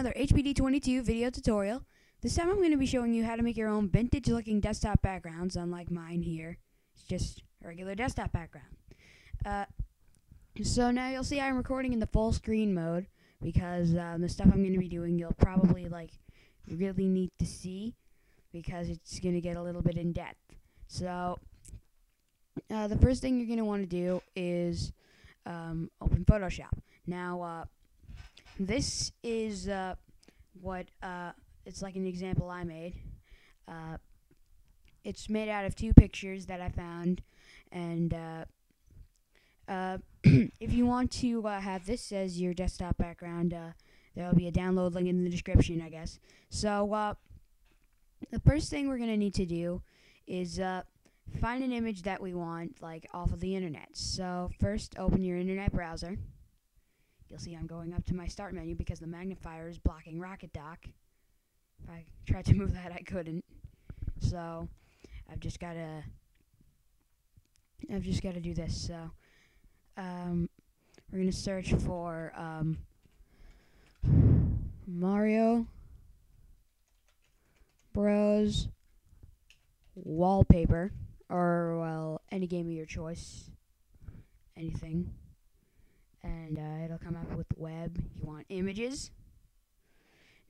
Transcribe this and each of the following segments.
another HBD22 video tutorial. This time I'm going to be showing you how to make your own vintage looking desktop backgrounds, unlike mine here. It's just a regular desktop background. So now you'll see I'm recording in the full screen mode because the stuff I'm going to be doing you'll probably really need to see because it's going to get a little bit in depth. So the first thing you're going to want to do is open Photoshop. Now this is what it's like an example I made. It's made out of two pictures that I found, and if you want to have this as your desktop background, there will be a download link in the description, I guess. So the first thing we're going to need to do is find an image that we want, off of the internet. So first, open your internet browser. You'll see I'm going up to my start menu because the magnifier is blocking Rocket Dock. If I tried to move that, I couldn't. So I've just got to do this. So we're gonna search for Mario Bros. Wallpaper, or well, any game of your choice, anything. And it'll come up with web. You want images.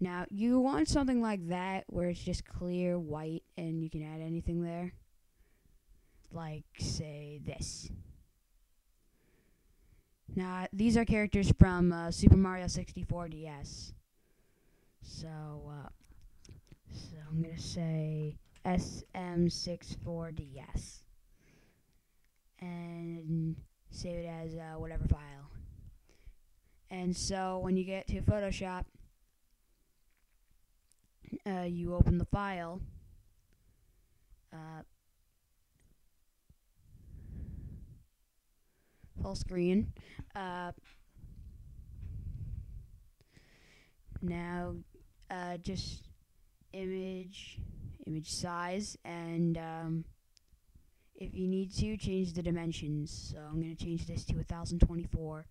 Now, you want something like that where it's just clear white and you can add anything there. Like, say, this. Now, these are characters from Super Mario 64 DS. So I'm going to say SM64DS. And save it as whatever file. And so when you get to Photoshop, you open the file, full screen. Now just image size, and if you need to, change the dimensions. So I'm going to change this to 1024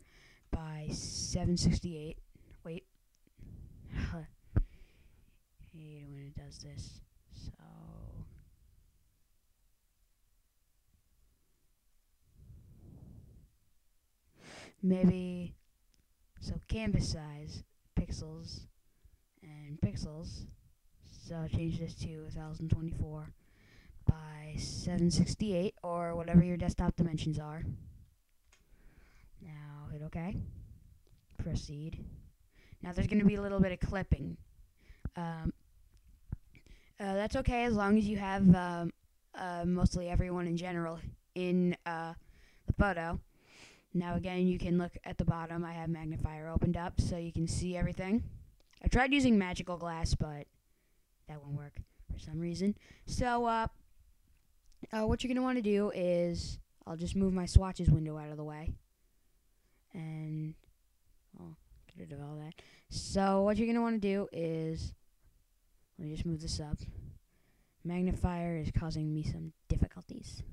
by 768. Wait. I hate when it does this. So maybe canvas size, pixels and pixels. So change this to 1024 by 768, or whatever your desktop dimensions are. Now hit OK. Proceed. Now there's going to be a little bit of clipping. That's okay as long as you have mostly everyone in general in the photo. Now again, you can look at the bottom. I have magnifier opened up so you can see everything. I tried using magical glass, but that won't work for some reason. So what you're going to want to do is, I'll just move my swatches window out of the way. And I'll get rid of all that. So what you're going to want to do is, let me just move this up. Magnifier is causing me some difficulties.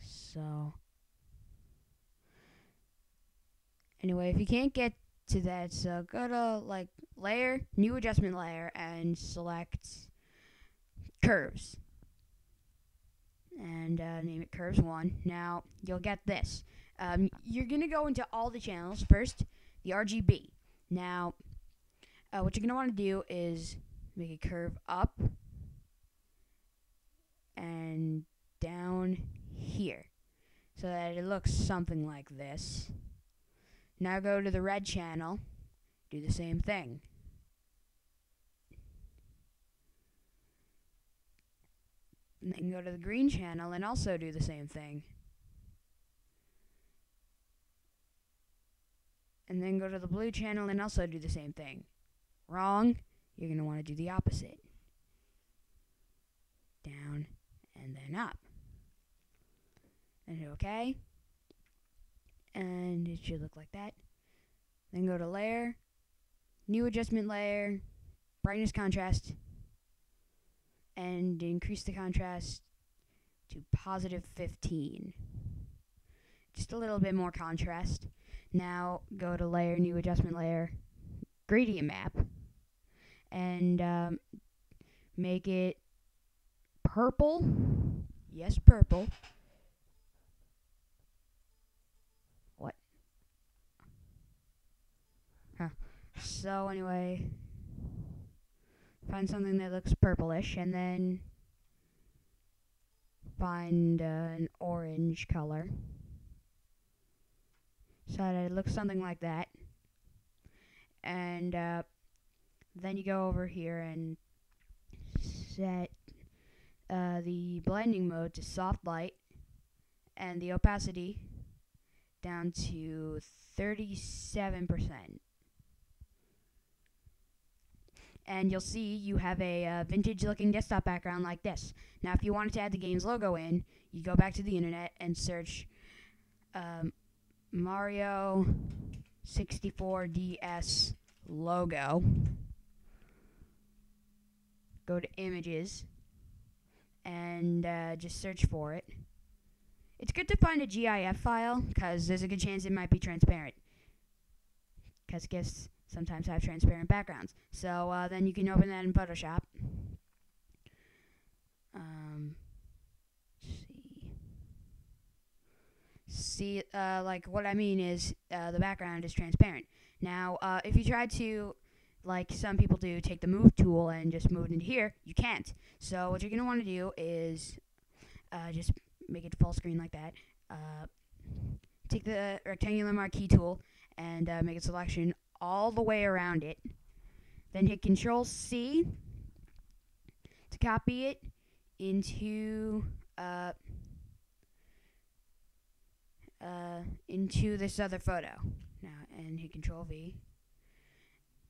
So anyway, if you can't get to that, so go to layer, new adjustment layer, and select curves. And name it curves 1. Now you'll get this. You're going to go into all the channels. First, the RGB. Now, what you're going to want to do is make a curve up and down here so that it looks something like this. Now go to the red channel, do the same thing. And then go to the green channel and also do the same thing. And then go to the blue channel and also do the same thing. Wrong. You're going to want to do the opposite. Down and then up. And hit OK. And it should look like that. Then go to layer, new adjustment layer, brightness contrast, and increase the contrast to positive 15. Just a little bit more contrast. Now go to layer, new adjustment layer, gradient map and make it purple. Yes, purple. What? Huh. So anyway, find something that looks purplish, and then find an orange color so that it looks something like that. And then you go over here and set the blending mode to soft light and the opacity down to 37%. And you'll see you have a vintage looking desktop background like this. Now if you wanted to add the game's logo in, you go back to the internet and search Mario 64 DS logo. Go to images and just search for it. It's good to find a GIF file because there's a good chance it might be transparent, because GIFs sometimes have transparent backgrounds. So then you can open that in Photoshop. See, like what I mean is the background is transparent. Now, if you try to, like some people do, take the move tool and just move it into here, you can't. So what you're going to want to do is just make it full screen like that. Take the rectangular marquee tool and make a selection all the way around it. Then hit Control C to copy it into this other photo. Now, and hit Control V.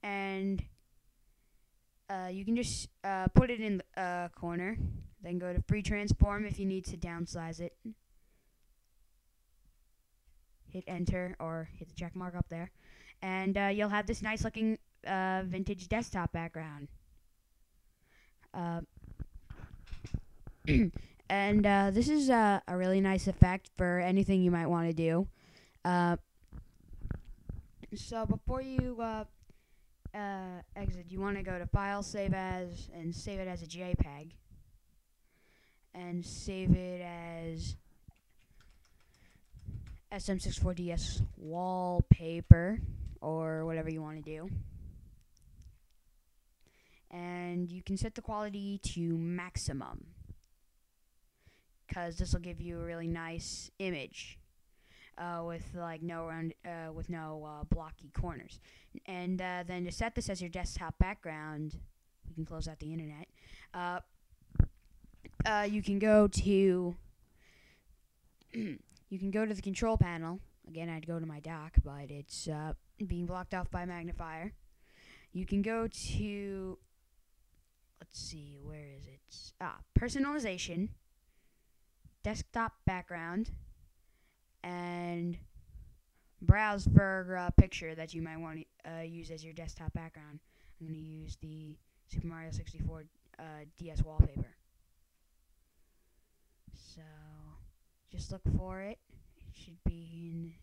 And you can just put it in the corner. Then go to Free Transform if you need to downsize it. Hit Enter or hit the check mark up there. And you'll have this nice looking vintage desktop background. And this is a really nice effect for anything you might want to do. So before you exit, you want to go to File, Save As, and save it as a JPEG. And save it as SM64DS wallpaper, or whatever you want to do. And you can set the quality to maximum, because this will give you a really nice image with like no blocky corners. And then to set this as your desktop background, we can close out the internet. You can go to the control panel. Again, I'd go to my dock, but it's being blocked off by magnifier. You can go to, let's see, where is it? Personalization, desktop background, and browse for a picture that you might want to use as your desktop background. I'm going to use the Super Mario 64 DS wallpaper. So just look for it. It should be in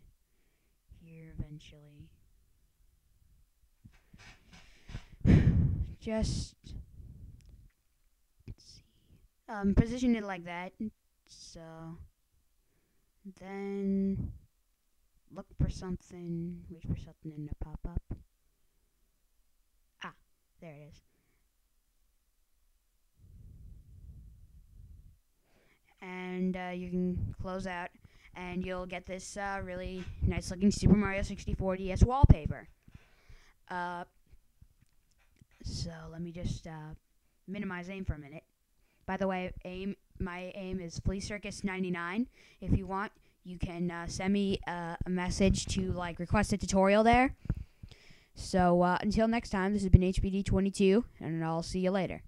here eventually. Just, let's see. Position it like that. So then look for something. Wait for something to pop up. There it is. And you can close out, and you'll get this really nice looking Super Mario 64 DS wallpaper. So let me just minimize aim for a minute. By the way, my aim is FleaCircus99. If you want, you can send me a message to request a tutorial there. So until next time, this has been HBD22, and I'll see you later.